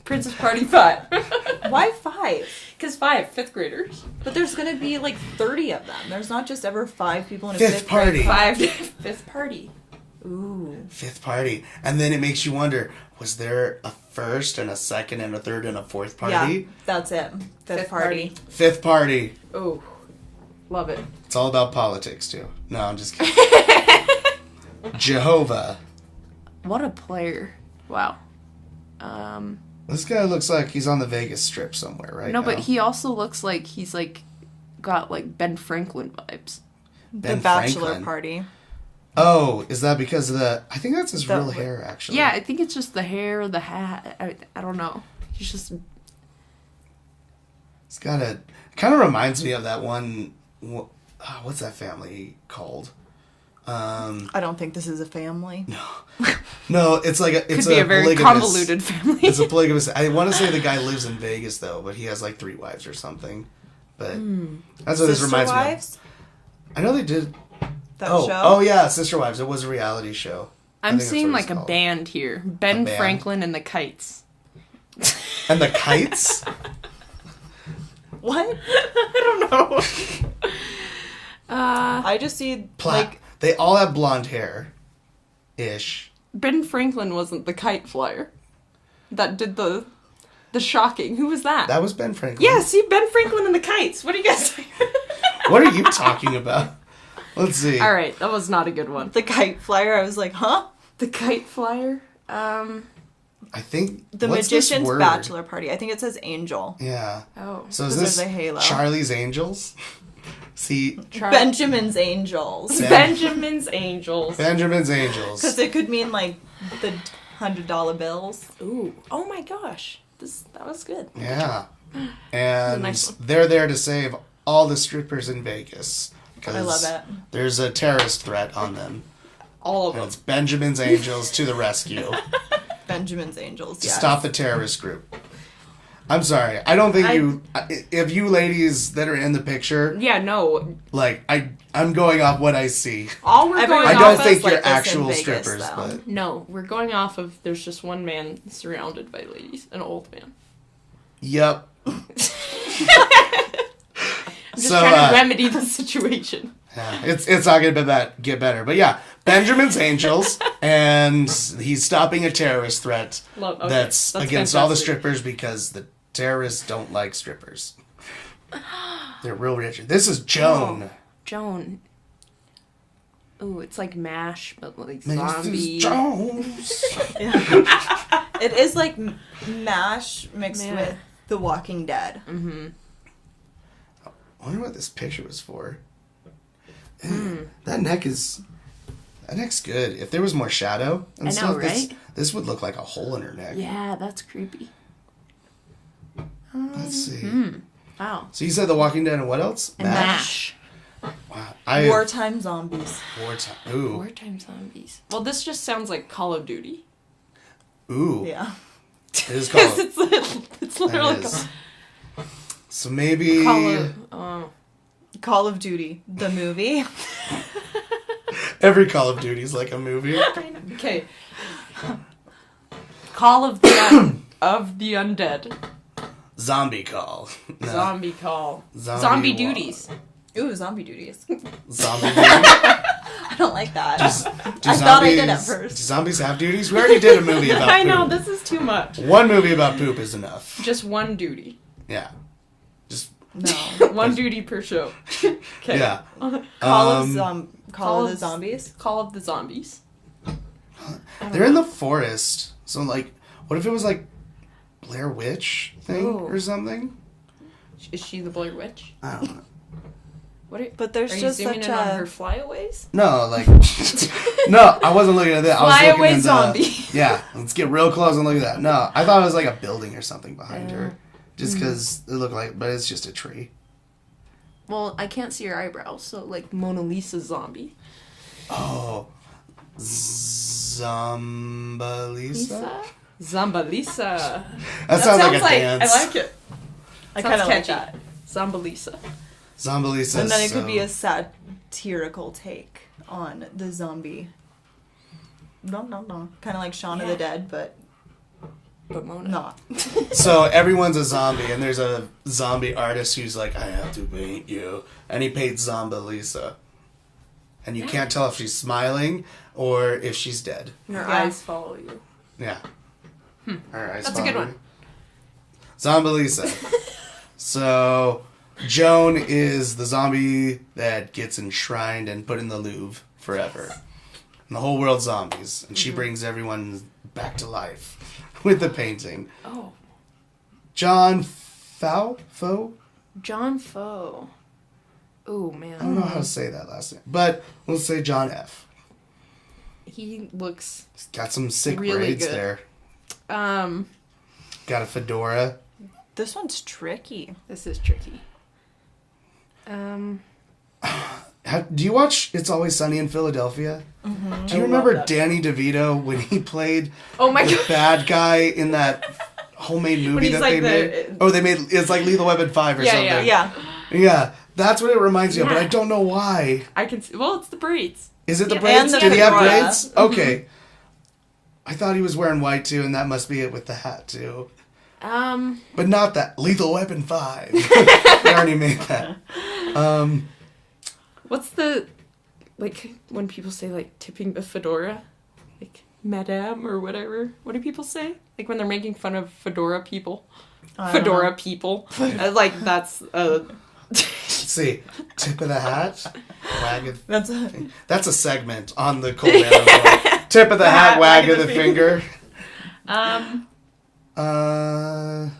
Princess Party 5. Why 5? Because 5th graders. But there's gonna be like 30 of them. There's not just ever 5 people in a Fifth party. 5th party. Ooh. Fifth party. And then it makes you wonder, was there a first and a second and a third and a fourth party? Yeah, that's it. Fifth party. Fifth party. Oh, love it. It's all about politics, too. No, I'm just kidding. Jehovah. What a player. Wow. This guy looks like he's on the Vegas Strip somewhere right No, now. but he also looks like he's like got like Ben Franklin vibes. The Ben bachelor Franklin. party. Oh, is that because of the... I think that's his The- real hair, actually. Yeah, I think it's just the hair, the hat. I don't know. He's just... It's got a... It kind of reminds me of that one... What's that family called? I don't think this is a family. No, it's like a... It's could be a very polygamous- convoluted family. It's a polygamous... I want to say the guy lives in Vegas, though, but he has like 3 wives or something. But that's what this Sister reminds Wives? me of. I know they did... That Oh, show? oh yeah, Sister Wives. It was a reality show. I I'm think that's seeing what it's like a called. band here. Ben A band? Franklin and the Kites. And the Kites? What? I don't know. I just see, like... They all have blonde hair. Ish. Ben Franklin wasn't the kite flyer that did the shocking. Who was that? That was Ben Franklin. Yeah, see, Ben Franklin and the Kites. What do you guys think? What are you talking about? Let's see. All right, that was not a good one. The kite flyer, I was like, huh? The kite flyer? I think... The what's this Magician's word? Bachelor Party. I think it says angel. Yeah. Oh. So is There's this a halo. Charlie's Angels? See, Benjamin's Angels. Benjamin's Angels. Benjamin's Angels. Because it could mean, like, the $100 bills. Ooh. Oh my gosh. That was good. Yeah. And Nice one. they're there to save all the strippers in Vegas. I love it. There's a terrorist threat on them. All of And them. it's Benjamin's Angels to the rescue Benjamin's Angels, to yes. stop the terrorist group. I'm sorry. I don't think if you ladies that are in the picture, Yeah, no. like, I'm going off what I see. All we're going I off don't of... think like you're this in actual Vegas, strippers, though. but... No, we're going off of there's just one man surrounded by ladies. An old man. Yep. I'm just trying to remedy the situation. Yeah, it's not gonna get better, but yeah, Benjamin's Angels, and he's stopping a terrorist threat Okay, that's against all the fantastic. strippers because the terrorists don't like strippers. They're real rich. This is Joan. Joan. Ooh, it's like MASH, but like Mrs. zombie. Jones. It is like MASH mixed Yeah. with The Walking Dead. Mm-hmm. I wonder what this picture was for. That neck's good. If there was more shadow and I know, stuff, right? this would look like a hole in her neck. Yeah, that's creepy. Let's see. Wow. So you said The Walking Dead and what else? And MASH. Wow. Wartime zombies. Wartime. Ooh. Wartime zombies. Well, this just sounds like Call of Duty. Ooh. Yeah. It is called. It's literally It is. So maybe Call of Duty, the movie. every Call of Duty is like a movie. Okay. Call of the Undead. Zombie Call. No. Zombie Call. Zombie Zombie Wall. duties. Ooh, zombie duties. Zombie duties? I don't like that. I thought I did at first. Do zombies have duties? We already did a movie about poop. I know, this is too much. One movie about poop is enough. Just one duty. Yeah. Just... No. One duty per show. Okay. Yeah. Call of the Zombies? Call of the Zombies. They're in the forest. So, like, what if it was, like, Blair Witch thing or something? Is she the Blair Witch? I don't know. But there's Are just you zooming such in on a... her flyaways? No, like... no, I wasn't looking at that. I was Flyaway looking zombie. Yeah, let's get real close and look at that. No, I thought it was like a building or something behind her. Just because it looked like... But it's just a tree. Well, I can't see her eyebrows, so, like, Mona Lisa zombie. Oh. Zombalisa? Zombalisa. That sounds like a dance. I like it. I kind of like that. Zombalisa. Zombalisa. And then it could be a satirical take on the zombie. No. Kind of like Shaun of the Dead, but Mona. not. So everyone's a zombie, and there's a zombie artist who's like, I have to paint you. And he paints Zombalisa. And you can't tell if she's smiling or if she's dead. And her eyes follow you. Yeah. Her eyes That's a good one. Zombalisa. So... Joan is the zombie that gets enshrined and put in the Louvre forever. And the whole world's zombies. And she brings everyone back to life with the painting. Oh. John Foe? John Foe. Oh, man. I don't know how to say that last name. But we'll say John F. He looks... He's got some sick really braids good. there. Got a fedora. This one's tricky. This is tricky. Do you watch It's Always Sunny in Philadelphia? Mm-hmm. Do you remember Danny DeVito when he played the bad guy in that homemade movie that they made? It's like Lethal Weapon 5 or something. Yeah, that's what it reminds me of, but I don't know why. I can see, well, it's the braids. Is it the braids? Did he have braids? Okay. I thought he was wearing white too, and that must be it with the hat too. But not that. Lethal Weapon 5. They already made that. What's the, like, when people say, like, tipping the fedora? Like, madame or whatever? What do people say? Like, when they're making fun of fedora people? Fedora people. Like, that's, Let's see. Tip of the hat. Wag of... That's a segment on the Cold Report. Tip of the hat, wag of the finger. What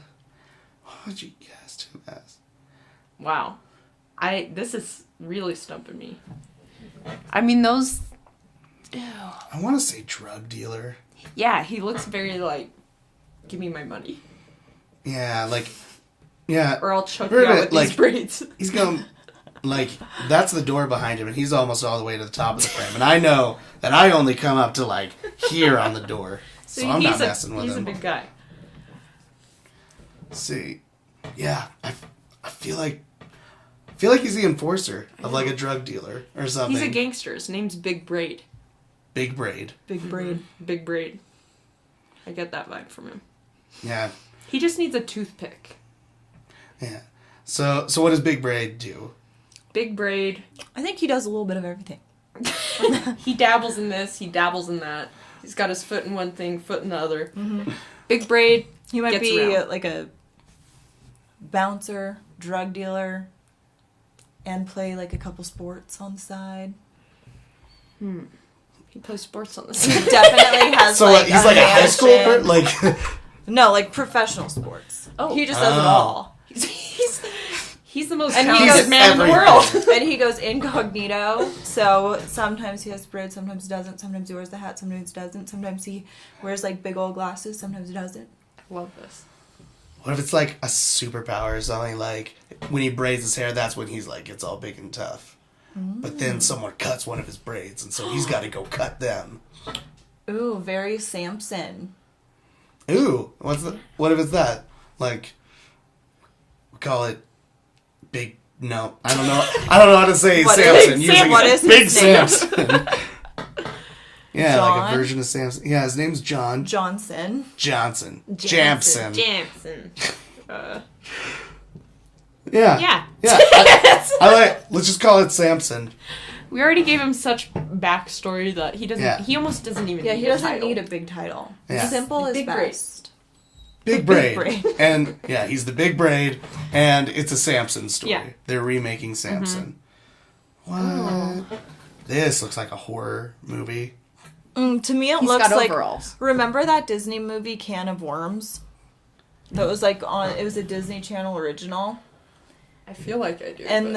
would you guess to as? Wow. This is really stumping me. I mean, those... Ew. I want to say drug dealer. Yeah, he looks very, like, give me my money. Yeah, like... Yeah. Or I'll choke you out with these braids. He's going... Like, that's the door behind him, and he's almost all the way to the top of the frame. And I know that I only come up to, like, here on the door. So I'm not messing with him. He's a big guy. Let's see. Yeah, I feel like he's the enforcer of, like, a drug dealer or something. He's a gangster. His name's Big Braid. Big Braid. Big Braid. Big Braid. I get that vibe from him. Yeah. He just needs a toothpick. Yeah. So what does Big Braid do? Big Braid. I think he does a little bit of everything. He dabbles in this, he dabbles in that. He's got his foot in one thing, foot in the other. Mm-hmm. Big Braid. He might gets be around. like a bouncer, drug dealer, and play like a couple sports on the side. He plays sports on the He side. definitely has So like he's like a high schooler? Like... No, like professional sports. Oh. He just does it all. He's the most And he talented goes man in the world. And he goes incognito, so sometimes he has braids, sometimes he doesn't, sometimes he wears the hat, sometimes he doesn't, sometimes he wears like big old glasses, sometimes he doesn't. I love this. What if it's like a superpower or something? Like when he braids his hair, that's when he's like, it's all big and tough. But then someone cuts one of his braids, and so he's got to go cut them. Ooh, very Samson. Ooh, what if it's that? Like, we call it big. No, I don't know. I don't know how to say Samson. What is Big his name? Samson. Yeah, John? like a version of Samson. Yeah, his name's John Johnson. Johnson. Jamson. Yeah. Yeah. Yeah, let's just call it Samson. We already gave him such backstory that he doesn't. Yeah. He almost doesn't even. Yeah, need he doesn't a title. need a big title. Yeah. Simple is big best. Big braid. And yeah, he's the big braid, and it's a Samson story. Yeah. They're remaking Samson. What? Oh. This looks like a horror movie. To me, He's looks got like. overalls. Remember that Disney movie Can of Worms? That was like on. It was a Disney Channel original. I feel like I do. And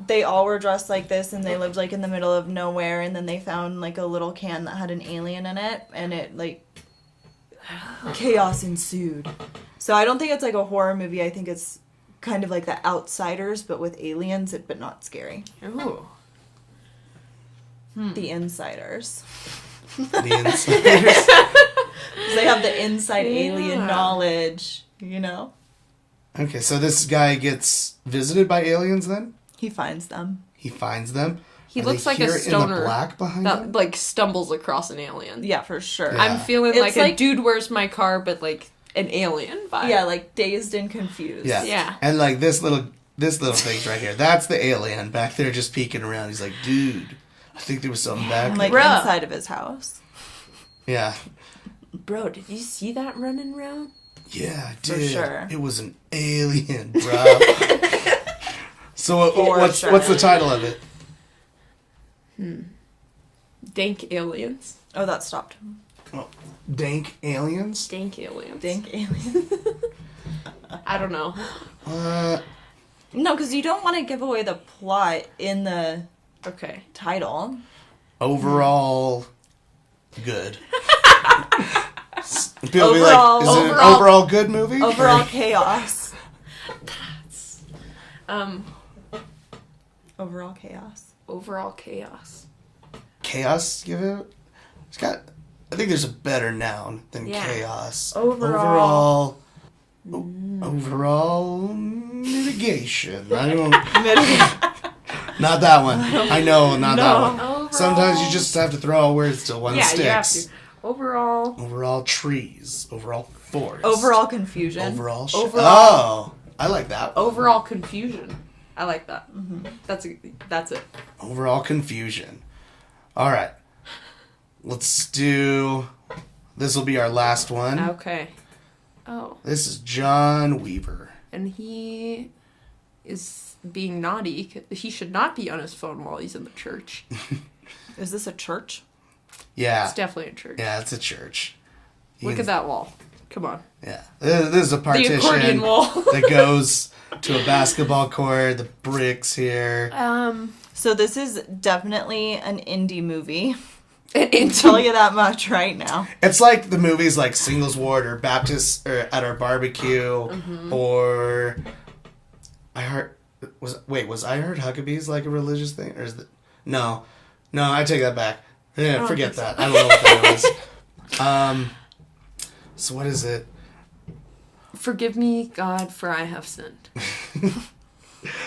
they all were dressed like this, and they lived like in the middle of nowhere. And then they found like a little can that had an alien in it, and it like chaos ensued. So I don't think it's like a horror movie. I think it's kind of like The Outsiders, but with aliens, but not scary. Ooh. The Insiders. The Insiders. They have the inside alien knowledge, you know? Okay, so this guy gets visited by aliens then? He finds them. He finds them? He Are looks they like a here in stoner the black behind that him? like stumbles across an alien. Yeah, for sure. Yeah. I'm feeling It's like a like- dude where's my car, but like an alien vibe. Yeah, like dazed and confused. Yeah. Yeah. And like this little thing's right here. That's the alien back there just peeking around. He's like, dude, I think there was something back Like there. Bruh. inside of his house. Yeah. Bro, did you see that running around? Yeah, I For did. sure. It was an alien, bro. So what's the title of it? Dank aliens. Oh, that stopped. Oh, Dank Aliens? Dank aliens. Dank alien. I don't know. No, because you don't want to give away the plot in the Okay. title. Overall, good. People be Overall- like, is it an overall good movie? Overall Or- chaos. Um, Overall chaos. overall chaos. Chaos, give it? It's got, I think there's a better noun than Yeah. chaos. Overall. Overall mitigation. I don't. Not that one. I know, not that one. Overall. Sometimes you just have to throw all words till one Yeah, sticks. you have to. Overall. Overall trees. Overall forest. Overall confusion. Overall. Overall. Oh, I like that. Overall confusion. I like that. Mm-hmm. That's it. Overall confusion. All right. Let's do. This will be our last one. Okay. Oh, This is John Weaver. and he is being naughty. He should not be on his phone while he's in the church. Is this a church? Yeah. It's definitely a church. Yeah, it's a church. You Look can- at that wall. Come on. Yeah. This is a The partition accordion wall. that goes to a basketball court. The bricks here. So this is definitely an indie movie. And Tell you that much right now. It's like the movies like Singles Ward or Baptist or At Our Barbecue or was I Heard Huckabees like a religious thing or is that no I take that back. Yeah, forget that. I don't know what that was. So what is it? Forgive me, God, for I have sinned.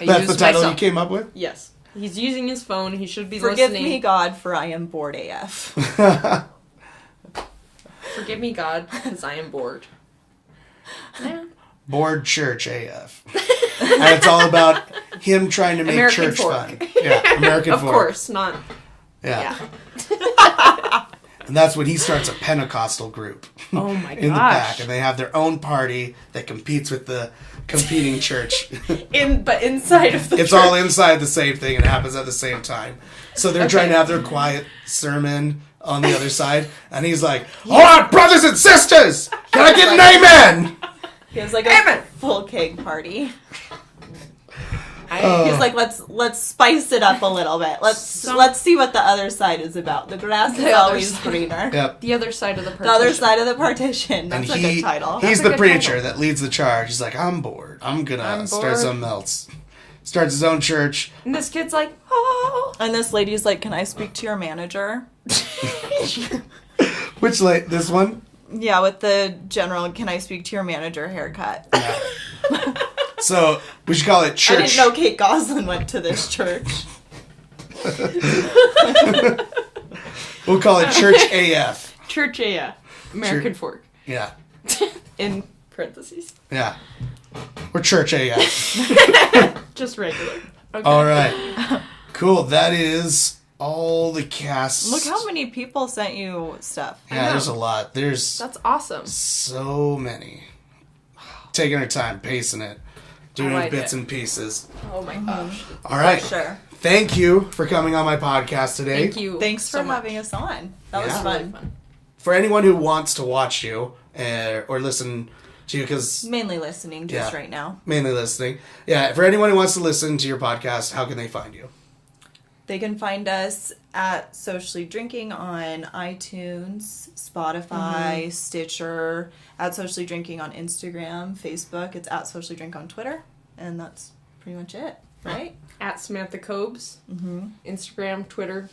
That's the title you came up with? Yes. He's using his phone. He should be Forgive listening. me, God, for I am bored AF. Forgive me, God, because I am bored. Yeah. Bored Church AF. And it's all about him trying to make American church Fork. fun. Yeah, American Of Fork. course, not. Yeah. Yeah. And that's when he starts a Pentecostal group. Oh my In the back. gosh. And they have their own party that competes with the competing church. But inside of the It's church. all inside the same thing and it happens at the same time. So they're trying to have their quiet sermon on the other side. And he's like, all right, brothers and sisters, can I get an amen? He has like a full keg party. He's like, let's spice it up a little bit. Let's see what the other side is about. The grass is The other always side. greener. Yep. The other side of the partition. The other side of the partition. That's And a good title. he's That's a the good preacher title. that leads the charge. He's like, I'm bored. I'm gonna start bored. something else. Starts his own church. And this kid's like, oh. And this lady's like, can I speak to your manager? Which this one? Yeah, with the general, can I speak to your manager haircut? Yeah. So we should call it church. I didn't know Kate Goslin went to this church. We'll call it Church AF. Church AF. American Fork. Yeah. In parentheses. Yeah. Or church AF. Just regular. Okay. All right. Cool. That is all the cast. Look how many people sent you stuff. Yeah, there's a lot. There's That's awesome. so many. Taking her time, pacing it, doing it bits and pieces. Oh my gosh. All right. Sure. Thank you for coming on my podcast today. Thank you. Thanks for so much. having us on. That was Yeah. fun. Really fun. For anyone who wants to watch you or listen to you, because Mainly listening just right now. mainly listening. Yeah, for anyone who wants to listen to your podcast, how can they find you? They can find us at Socially Drinking on iTunes, Spotify, Stitcher, at Socially Drinking on Instagram, Facebook. It's at Socially Drink on Twitter. And that's pretty much it, right? At Samantha Cobes. Instagram, Twitter,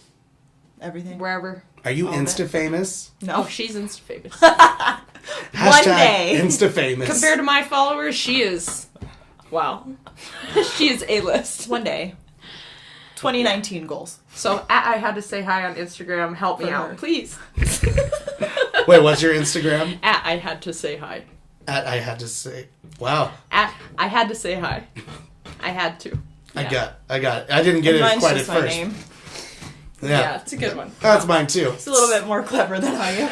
Everything. wherever. Are you All of Insta famous? No. Oh, she's Insta famous. Hashtag day. Insta famous. Compared to my followers, she is. Wow. She is A-list. One day. 2019 goals. So, I had to say hi on Instagram. Help me For out, her. please. Wait, what's your Instagram? At I had to say hi. I had to say. Wow. At I had to say hi. I had to. I got it. I didn't get it Mine's quite at just my first. name. Yeah, it's a good one. That's mine too. It's a little bit more clever than I am.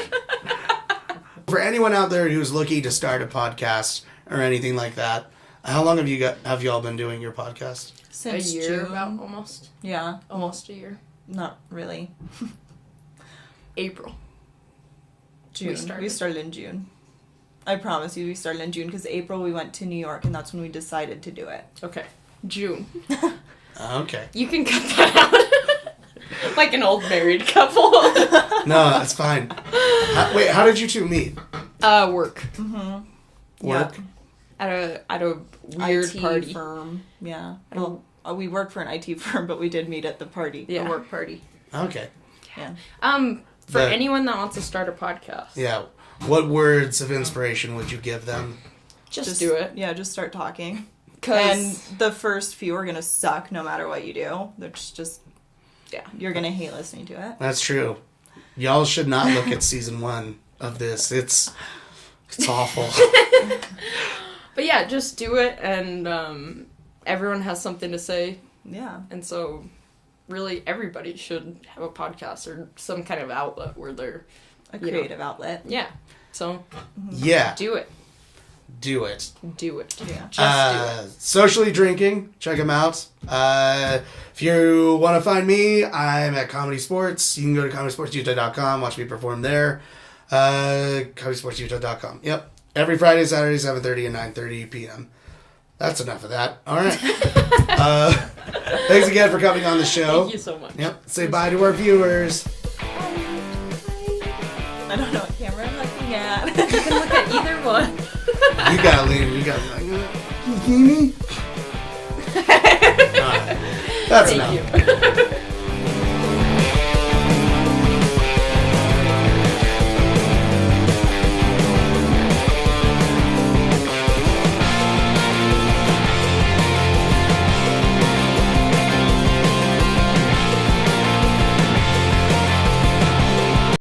For anyone out there who's looking to start a podcast or anything like that, how long have y'all been doing your podcast? Since a year, June. about almost. Yeah. Almost a year. Not really. April. June. started. We started in June. I promise you we started in June because April we went to New York and that's when we decided to do it. Okay. June. Okay. You can cut that out. Like an old married couple. No, that's fine. Wait, how did you two meet? Work. Work? Yeah. At a weird IT party. firm. Yeah. I don't- Well, we work for an IT firm, but we did meet at the party. Yeah. The work party. Okay. Yeah. For The- anyone that wants to start a podcast. Yeah. What words of inspiration would you give them? Just do it. Yeah, just start talking. And Cause the first few are gonna suck no matter what you do. They're just yeah. you're gonna hate listening to it. That's true. Y'all should not look at season 1 of this. It's awful. But yeah, just do it and everyone has something to say. Yeah. And so really everybody should have a podcast or some kind of outlet where they're A creative outlet. yeah. So Yeah. do it. Do it. Do it. Yeah. Just do it. Socially Drinking. Check them out. If you want to find me, I'm at Comedy Sports. You can go to comedysportsutah.com. Watch me perform there. comedysportsutah.com. Yep. Every Friday, Saturday, 7:30 and 9:30 p.m. That's enough of that. All right. Thanks again for coming on the show. Thank you so much. Yep. Say bye to our viewers. I don't know what camera I'm looking at. You can look at either one. You gotta leave. You gotta be like, can you see me? All right. That's Thank enough. you.